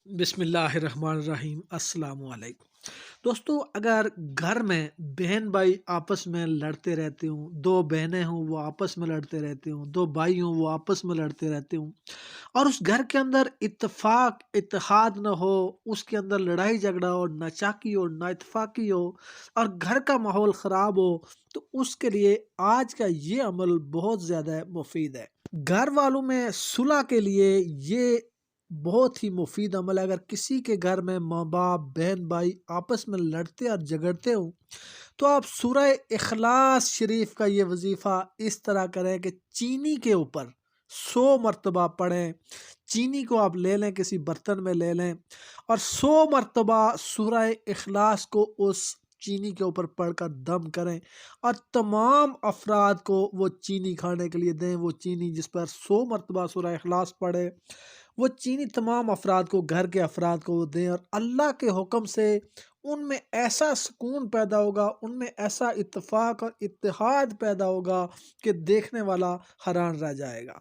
بسم اللہ الرحمن الرحیم، السلام علیکم دوستو۔ اگر گھر میں بہن بھائی آپس میں لڑتے رہتے ہوں، دو بہنیں ہوں وہ آپس میں لڑتے رہتے ہوں، دو بھائی ہوں وہ آپس میں لڑتے رہتے ہوں، اور اس گھر کے اندر اتفاق اتحاد نہ ہو، اس کے اندر لڑائی جھگڑا ہو، ناچاکی ہو، نا اتفاقی ہو، اور گھر کا ماحول خراب ہو، تو اس کے لیے آج کا یہ عمل بہت زیادہ مفید ہے۔ گھر والوں میں صلح کے لیے یہ بہت ہی مفید عمل ہے۔ اگر کسی کے گھر میں ماں باپ بہن بھائی آپس میں لڑتے اور جھگڑتے ہوں تو آپ سورہ اخلاص شریف کا یہ وظیفہ اس طرح کریں کہ چینی کے اوپر 100 مرتبہ پڑھیں۔ چینی کو آپ لے لیں، کسی برتن میں لے لیں، اور 100 مرتبہ سورہ اخلاص کو اس چینی کے اوپر پڑھ کر دم کریں، اور تمام افراد کو وہ چینی کھانے کے لیے دیں۔ وہ چینی جس پر 100 مرتبہ سورہ اخلاص پڑھے، وہ چینی تمام افراد کو، گھر کے افراد کو وہ دیں، اور اللہ کے حکم سے ان میں ایسا سکون پیدا ہوگا، ان میں ایسا اتفاق اور اتحاد پیدا ہوگا کہ دیکھنے والا حیران رہ جائے گا۔